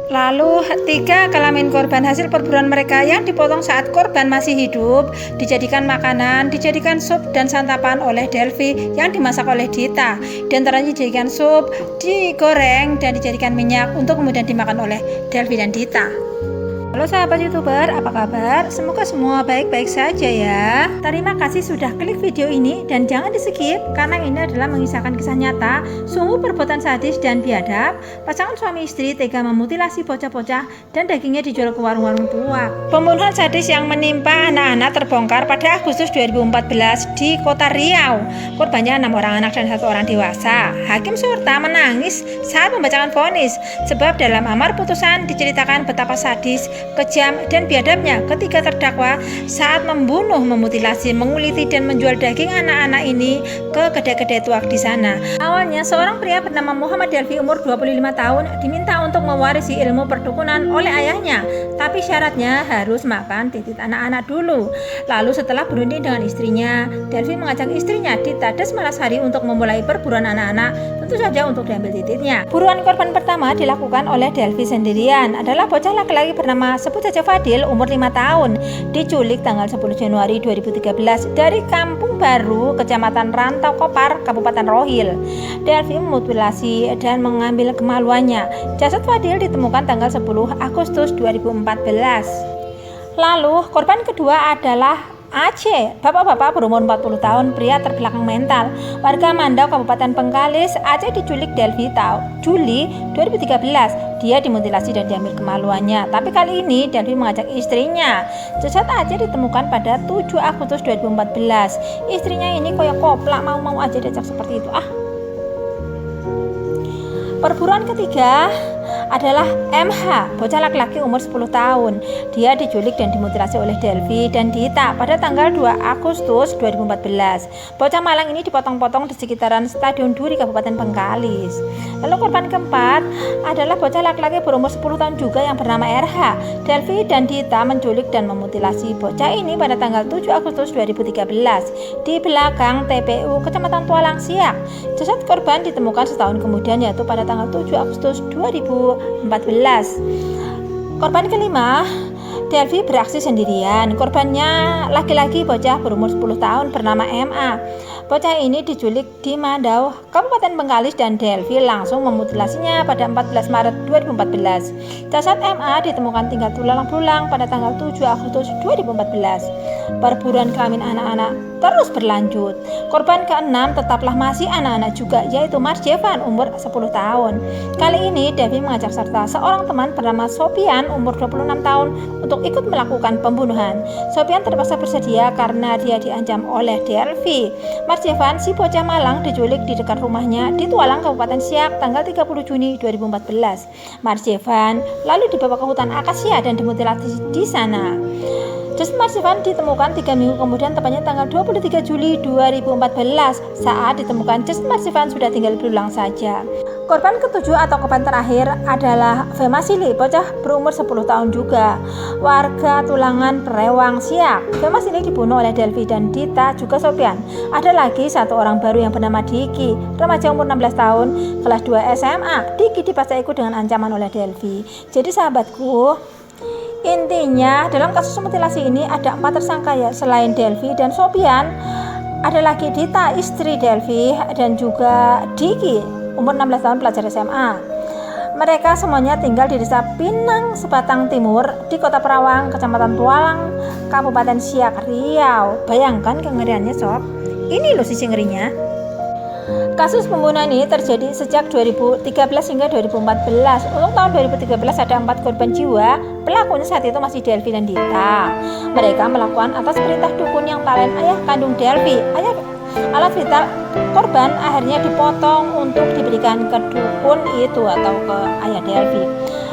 Lalu 3. Kelamin korban hasil perburuan mereka yang dipotong saat korban masih hidup, dijadikan makanan, dijadikan sup dan santapan oleh Delvi yang dimasak oleh Dita. Di antaranya dijadikan sup, digoreng dan dijadikan minyak untuk kemudian dimakan oleh Delvi dan Dita. Halo sahabat YouTuber, apa kabar? Semoga semua baik-baik saja ya. Terima kasih sudah klik video ini dan jangan di-skip karena ini adalah mengisahkan kisah nyata sungguh perbuatan sadis dan biadab pasangan suami istri tega memutilasi bocah-bocah dan dagingnya dijual ke warung-warung tua. Pembunuhan sadis yang menimpa anak-anak terbongkar pada Agustus 2014 di Kota Riau. Korbannya 6 orang anak dan 1 orang dewasa. Hakim Surta menangis saat membacakan vonis sebab dalam amar putusan diceritakan betapa sadis, kejam dan biadabnya ketiga terdakwa saat membunuh, memutilasi, menguliti dan menjual daging anak-anak ini ke kedai-kedai tuak di sana. Awalnya seorang pria bernama Muhammad Delvi umur 25 tahun diminta untuk mewarisi ilmu perdukunan oleh ayahnya, tapi syaratnya harus makan titit anak-anak dulu. Lalu setelah berunding dengan istrinya, Delvi mengajak istrinya Dita Desmalasari untuk memulai perburuan anak-anak, tentu saja untuk diambil tititnya. Buruan korban pertama dilakukan oleh Delvi sendirian adalah bocah laki-laki bernama sebut saja Fadil umur 5 tahun, diculik tanggal 10 Januari 2013 dari Kampung Baru, Kecamatan Rantau Kopar, Kabupaten Rohil. Delvi memutilasi dan mengambil kemaluannya. Jasad Fadil ditemukan tanggal 10 Agustus 2014. Lalu korban kedua adalah Aceh, bapak-bapak berumur 40 tahun, pria terbelakang mental, warga Mandau, Kabupaten Bengkalis. Aceh diculik Delvi Juli 2013. Dia dimutilasi dan diambil kemaluannya. Tapi kali ini Delvi mengajak istrinya. Jasad Aceh ditemukan pada 7 Agustus 2014. Istrinya ini koyak koplak, mau-mau aja diajak seperti itu. Perburuan ketiga adalah MH, bocah laki-laki umur 10 tahun. Dia diculik dan dimutilasi oleh Delvi dan Dita pada tanggal 2 Agustus 2014. Bocah malang ini dipotong-potong di sekitaran Stadion Duri, Kabupaten Bengkalis. Lalu korban keempat adalah bocah laki-laki berumur 10 tahun juga yang bernama RH. Delvi dan Dita menculik dan memutilasi bocah ini pada tanggal 7 Agustus 2013 di belakang TPU Kecamatan Tualang Siak. Jasad korban ditemukan setahun kemudian, yaitu pada tanggal 7 Agustus 2014. Korban kelima, Delvi beraksi sendirian. Korbannya laki-laki bocah berumur 10 tahun bernama MA. Bocah ini diculik di Mandau, Kabupaten Bengkalis, dan Delvi langsung memutilasinya pada 14 Maret 2014. Jasad MA ditemukan tinggal tulang belulang pada tanggal 7 Agustus 2014. Perburuan kelamin anak-anak terus berlanjut. Korban keenam tetaplah masih anak-anak juga, yaitu Marjevan umur 10 tahun. Kali ini Delvi mengajak serta seorang teman bernama Sopian umur 26 tahun untuk ikut melakukan pembunuhan. Sopian terpaksa bersedia karena dia diancam oleh Delvi. Marjevan, si bocah malang, diculik di dekat rumahnya di Tualang, Kabupaten Siak tanggal 30 Juni 2014. Marjevan lalu dibawa ke hutan akasia dan dimutilasi di sana. Jasad Marjevan ditemukan 3 minggu kemudian, tepatnya tanggal 23 Juli 2014. Saat ditemukan, jasad Marjevan sudah tinggal berulang saja. Korban ketujuh atau korban terakhir adalah Femasili, bocah berumur 10 tahun juga, warga Tulangan Perewang Siak. Femasili dibunuh oleh Delvi dan Dita juga Sopian. Ada lagi satu orang baru yang bernama Diki, remaja umur 16 tahun, kelas 2 SMA. Diki dibaca ikut dengan ancaman oleh Delvi. Jadi sahabatku, intinya dalam kasus mutilasi ini ada 4 tersangka ya, selain Delvi dan Sopian ada lagi Dita istri Delvi dan juga Diki umur 16 tahun pelajar SMA. Mereka semuanya tinggal di desa Pinang Sebatang Timur di Kota Perawang, Kecamatan Tualang, Kabupaten Siak, Riau. Bayangkan kengeriannya sob. Ini loh sisi ngerinya. Kasus pembunuhan ini terjadi sejak 2013 hingga 2014. Untuk tahun 2013 ada 4 korban jiwa. Pelakunya saat itu masih Delvi dan Dita. Mereka melakukan atas perintah dukun yang tak lain ayah kandung Delvi. Alat vital korban akhirnya dipotong untuk diberikan ke dukun itu atau ke ayah Delvi.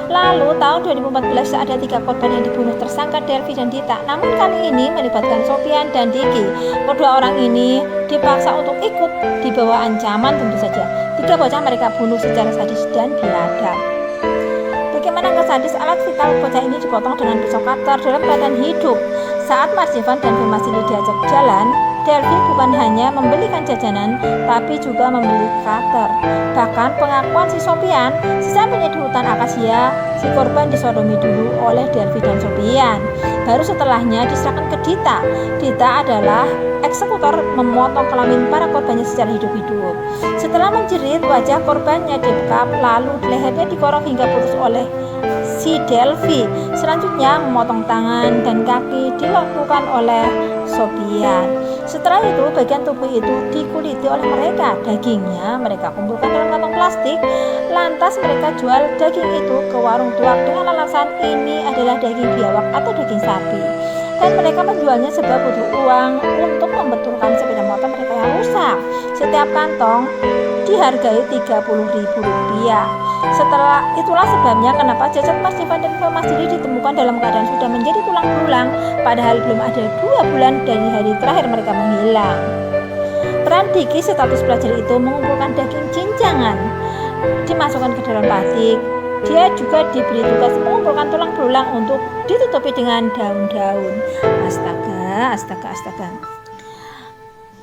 Lalu tahun 2014 ada 3 korban yang dibunuh tersangka Delvi dan Dita. Namun kali ini melibatkan Sopian dan Diki. Kedua orang ini dipaksa untuk ikut di bawah ancaman tentu saja. 3 bocah mereka bunuh secara sadis dan biadab. Bagaimana nggak sadis, alat vital bocah ini dipotong dengan pisau cutter dalam keadaan hidup. Saat Marjevan dan Femasili diajak jalan, Delvi bukan hanya membelikan jajanan, tapi juga membeli cutter. Bahkan pengakuan si Sopian, sesampainya di hutan akasia, si korban disodomi dulu oleh Delvi dan Sopian. Baru setelahnya diserahkan ke Dita. Dita adalah eksekutor memotong kelamin para korbannya secara hidup-hidup. Setelah menjerit, wajah korbannya dibekap, lalu lehernya dikorok hingga putus oleh si Delvi. Selanjutnya memotong tangan dan kaki dilakukan oleh Sopian. Setelah itu bagian tubuh itu dikuliti oleh mereka. Dagingnya mereka kumpulkan dalam kantong plastik. Lantas mereka jual daging itu ke warung tuak dengan alasan ini adalah daging biawak atau daging sapi. Dan mereka menjualnya sebab butuh uang untuk membetulkan sepeda motor mereka yang rusak. Setiap kantong dihargai Rp30.000. Setelah itulah sebabnya kenapa jasad Mas Divan dan Mas Didi ditemukan dalam keadaan sudah menjadi tulang belulang, padahal belum ada 2 bulan dari hari terakhir mereka menghilang. Peran Diki status pelajar itu mengumpulkan daging cincangan, dimasukkan ke dalam plastik. Dia juga diberi tugas mengumpulkan tulang belulang untuk ditutupi dengan daun-daun. Astaga.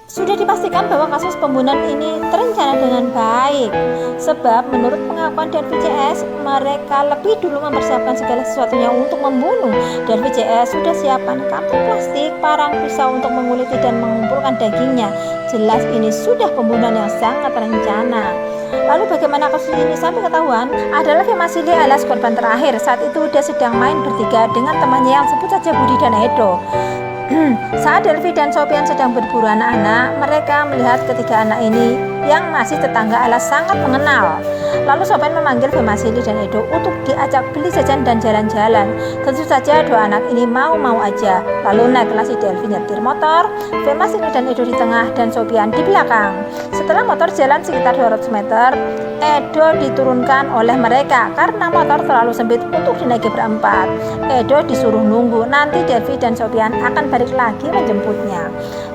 Sudah dipastikan bahwa kasus pembunuhan ini terencana dengan baik. Sebab menurut pengakuan Delvi CS, mereka lebih dulu mempersiapkan segala sesuatunya untuk membunuh. Delvi CS sudah siapkan kantong plastik, parang, pisau untuk menguliti dan mengumpulkan dagingnya. Jelas ini sudah pembunuhan yang sangat terencana. Lalu bagaimana kasus ini sampai ketahuan? Adalah Femasili alias korban terakhir. Saat itu dia sedang main bertiga dengan temannya yang sebut saja Budi dan Edo. Saat Delvi dan Sopian sedang berburu anak-anak, mereka melihat ketiga anak ini yang masih tetangga alias sangat mengenal. Lalu Sopian memanggil Femasili dan Edo untuk diajak beli jajan dan jalan-jalan. Tentu saja dua anak ini mau-mau aja. Lalu naiklah si Delvi nyetir motor, Femasili dan Edo di tengah dan Sopian di belakang. Setelah motor jalan sekitar 200 meter, Edo diturunkan oleh mereka karena motor terlalu sempit untuk dinaiki berempat. Edo disuruh nunggu, nanti Delvi dan Sopian akan balik lagi menjemputnya.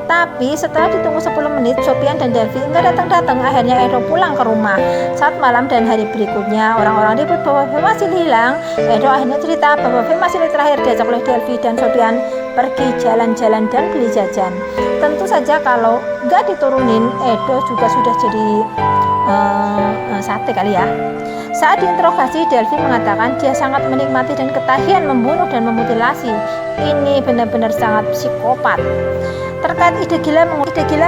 Tapi setelah ditunggu 10 menit, Sopian dan Delvi nggak datang-datang. Akhirnya Edo pulang ke rumah. Saat malam dan hari berikutnya, orang-orang ribut bahwa Femasili hilang. Edo akhirnya cerita bahwa Femasili terakhir diajak oleh Delvi dan Sopian pergi jalan-jalan dan beli jajan. Tentu saja kalau nggak diturunin, Edo juga sudah jadi sate kali ya. Saat diinterogasi, Delvi mengatakan dia sangat menikmati dan ketagihan membunuh dan memutilasi. Ini benar-benar sangat psikopat. Terkait ide gila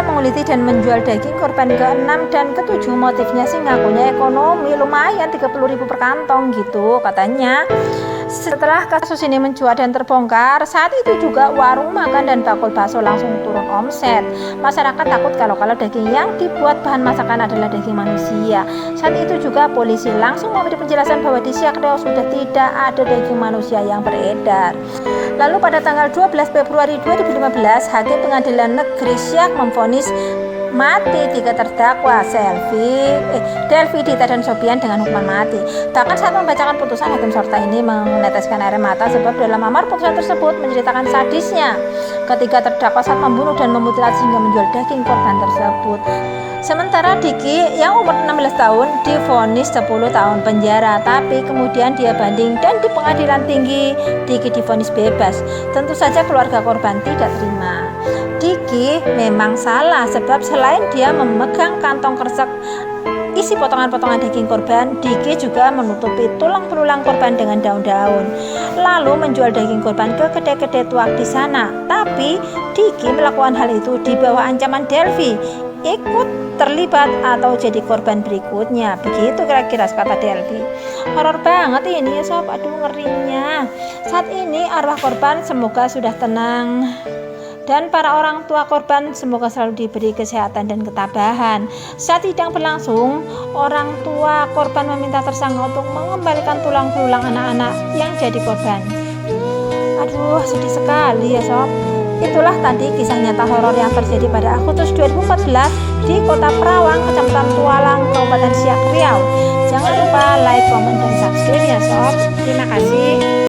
menguliti dan menjual daging korban ke-6 dan ke-7, motifnya sih ngakunya ekonomi, lumayan 30.000 per kantong gitu katanya. Setelah kasus ini mencuat dan terbongkar, saat itu juga warung makan dan bakul bakso langsung turun omset. Masyarakat takut kalau daging yang dibuat bahan masakan adalah daging manusia. Saat itu juga polisi langsung memberi penjelasan bahwa di Siak Riau sudah tidak ada daging manusia yang beredar. Lalu pada tanggal 12 Februari 2015, Hakim Pengadilan Negeri Siak memvonis mati 3 terdakwa Delvi, Dita, dan Sopian dengan hukuman mati. Bahkan saat membacakan putusan, Hakim Sorta ini meneteskan air mata sebab dalam amar putusan tersebut menceritakan sadisnya ketiga terdakwa saat membunuh dan memutilasi hingga menjual daging korban tersebut. Sementara Diki yang umur 16 tahun divonis 10 tahun penjara, tapi kemudian dia banding dan di pengadilan tinggi Diki divonis bebas. Tentu saja keluarga korban tidak terima. Diki memang salah sebab selain dia memegang kantong kresek isi potongan-potongan daging korban, Diki juga menutupi tulang belulang korban dengan daun-daun, lalu menjual daging korban ke kedai-kedai tuak di sana. Tapi Diki melakukan hal itu di bawah ancaman Delvi ikut terlibat atau jadi korban berikutnya. Begitu kira-kira kata Delvi. Horor banget ini ya sob, aduh ngerinya. Saat ini arwah korban semoga sudah tenang, dan para orang tua korban semoga selalu diberi kesehatan dan ketabahan. Saat sidang berlangsung, orang tua korban meminta tersangka untuk mengembalikan tulang belulang anak-anak yang jadi korban. Aduh, sedih sekali ya sob. Itulah tadi kisah nyata horor yang terjadi pada Agustus 2014 di Kota Perawang, Kecamatan Tualang, Kabupaten Siak Riau. Jangan lupa like, komen, dan subscribe ya sob. Terima kasih.